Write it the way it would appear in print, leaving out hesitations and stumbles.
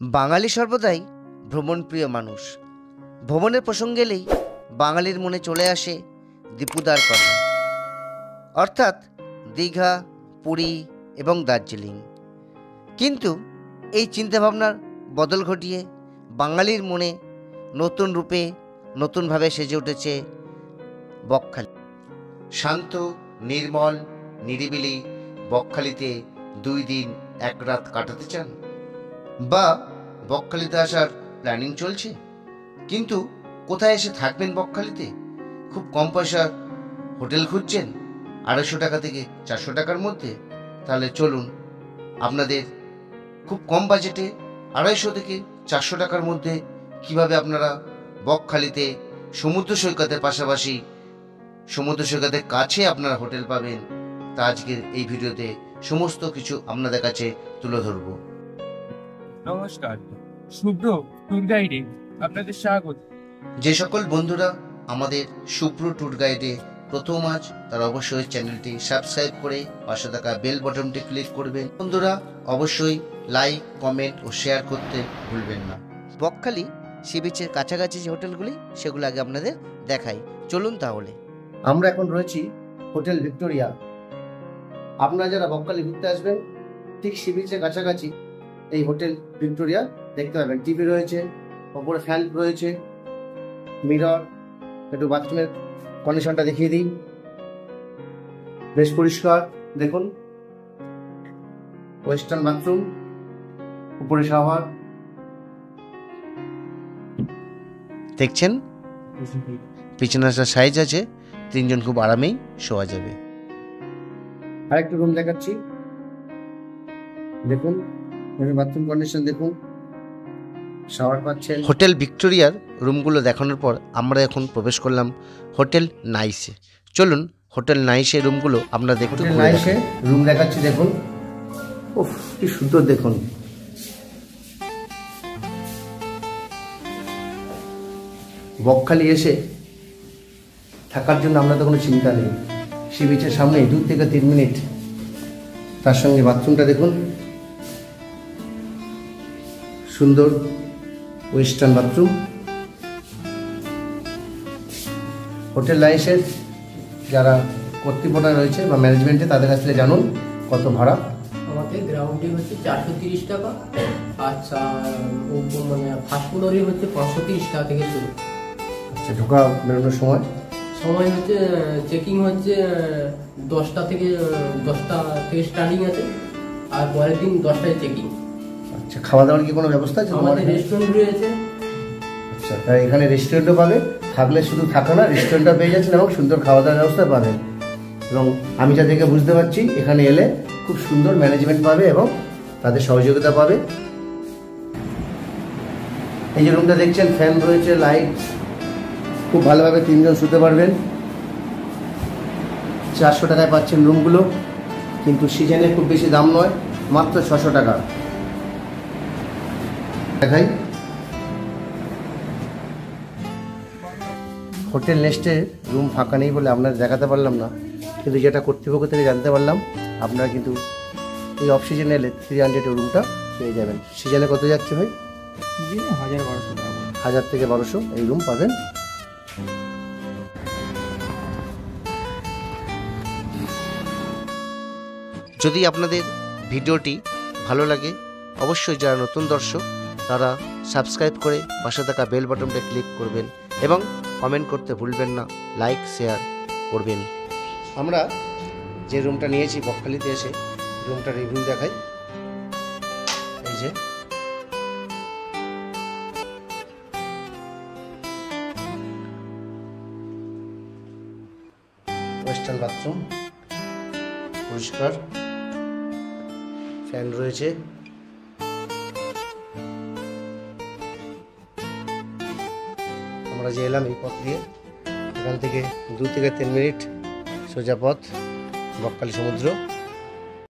বাঙালি সর্বদাই ভ্রমণপ্রিয় মানুষ। ভ্রমণের প্রসঙ্গ এলেই বাঙালির মনে চলে আসে দীপুদার কথা, অর্থাৎ দীঘা, পুরী এবং দার্জিলিং। কিন্তু এই চিন্তাভাবনার বদল ঘটিয়ে বাঙালির মনে নতুন রূপে নতুনভাবে সেজে উঠেছে বকখালি। শান্ত, নির্মল, নিরিবিলি বকখালিতে 2 দিন 1 রাত কাটাতে চান, বা বকখালিতে আসার প্ল্যানিং চলছে, কিন্তু কোথায় এসে থাকবেন বকখালিতে? খুব কম পয়সার হোটেল খুঁজছেন 250 টাকা থেকে 400 টাকার মধ্যে? তাহলে চলুন আপনাদের খুব কম বাজেটে 250 থেকে 400 টাকার মধ্যে কিভাবে আপনারা বকখালিতে সমুদ্র সৈকতের পাশাপাশি সমুদ্র সৈকতের কাছে আপনারা হোটেল পাবেন, তা আজকের এই ভিডিওতে সমস্ত কিছু আপনাদের কাছে তুলে ধরব। নমস্কার, শুভ্র ট্যুর গাইডে আপনাদের স্বাগত। যে সকল বন্ধুরা আমাদের শুভ্র ট্যুর গাইডে প্রথম আজ, তারা অবশ্যই চ্যানেলটি সাবস্ক্রাইব করে পাশে থাকা বেল বাটনটি ক্লিক করবেন। বন্ধুরা অবশ্যই লাইক, কমেন্ট ও শেয়ার করতে ভুলবেন না। বকখালি সি বিচের কাছাকাছি যে হোটেলগুলি, সেগুলো আগে আপনাদের দেখাই, চলুন তাহলে। আমরা এখন রয়েছি হোটেল ভিক্টোরিয়া। আপনারা যারা বকখালি ঘুরতে আসবেন, ঠিক সি বিচের কাছাকাছি এই হোটেল ভিক্টোরিয়া দেখতে পাবেন। টিভি রয়েছে, ওপরে ফ্যান রয়েছে, মিরর। একটু বাথরুমের কন্ডিশনটা দেখিয়ে দিই, বেশ পরিষ্কার। দেখুন, ওয়েস্টার্ন বাথরুম, উপরে শাওয়ার দেখছেন, পিছনে একটা সাইজ আছে, 3 জন খুব আরামেই শোয়া যাবে। আরেকটা রুম দেখাচ্ছি, দেখুন বাথরুম কন্ডিশন দেখুন, শাওয়ার পাচ্ছেন। হোটেল ভিক্টোরিয়ার রুমগুলো দেখানোর পর আমরা এখন প্রবেশ করলাম হোটেল নাইসে। চলুন হোটেল নাইসে রুমগুলো আমরা দেখতে। হোটেল নাইসে রুম দেখাচ্ছি, দেখুন, উফ কি সুন্দর। দেখুন বকখালি এসে থাকার জন্য আমরা তো কোনো চিন্তা নেই, সি বিচের সামনে 2 থেকে 3 মিনিট। তার সঙ্গে বাথরুমটা দেখুন, সুন্দর ওয়েস্টার্ন বাথরুম। হোটেল নাইসের যারা কর্তৃপক্ষ রয়েছে বা ম্যানেজমেন্টে, তাদের কাছ থেকে জানুন কত ভাড়া। আমাদের গ্রাউন্ডে হচ্ছে 430 টাকা, আচ্ছা মানে ফার্স্ট ফ্লোরে হচ্ছে 530 টাকা থেকে শুরু। আচ্ছা, ঢোকা বেরোনোর সময় হচ্ছে চেকিং হচ্ছে 10টা থেকে স্টার্টিং আছে, আর পরের দিন 10টায় চেকিং। আচ্ছা, খাওয়া দাওয়ার কি কোনো ব্যবস্থা আছে? আমাদের রেস্টুরেন্ট রয়েছে। আচ্ছা, তাই এখানে রেস্টুরেন্টও পাবে, থাকলে শুধু থাকা না, রেস্টুরেন্টটা পেয়ে যাচ্ছেন এবং সুন্দর খাওয়া দাওয়ার ব্যবস্থা পাবেন। এবং আমি যা দেখে বুঝতে পারছি, এখানে এলে খুব সুন্দর ম্যানেজমেন্ট পাবে এবং তাদের সহযোগিতা পাবে। এই যে রুমটা দেখছেন, ফ্যান রয়েছে, লাইট, খুব ভালোভাবে 3 জন শুতে পারবেন। 400 টাকায় পাচ্ছেন রুমগুলো, কিন্তু সিজনে খুব বেশি দাম নয়, মাত্র 600 টাকা। দেখাই হোটেল নেস্টে রুম ফাঁকা নেই বলে আপনাদের দেখাতে পারলাম না, কিন্তু যেটা কর্তৃপক্ষ থেকে জানতে পারলাম, আপনারা কিন্তু এই অফ সিজনে এলে 300 রুমটা পেয়ে যাবেন। সিজনে কত যাচ্ছে ভাই? সিজনে 1000-1200 টাকা, 1000 থেকে 1200 এই রুম পাবেন। যদি আপনাদের ভিডিওটি ভালো লাগে, অবশ্যই যারা নতুন দর্শক তারা সাবস্ক্রাইব করে পাশে থাকা বেল বাটনটা ক্লিক করবেন এবং কমেন্ট করতে ভুলবেন না, লাইক শেয়ার করবেন। আমরা যে রুমটা নিয়েছি বকখালিতে এসে, রুমটা রিভিউ দেখাই। এই যে ওয়েস্টার্ন বাথরুম, পরিষ্কার, ফ্যান রয়েছে। আমরা যে এলাম এই পথ দিয়ে, এখান থেকে 2 থেকে 3 মিনিট সোজা পথ বকখালি সমুদ্র।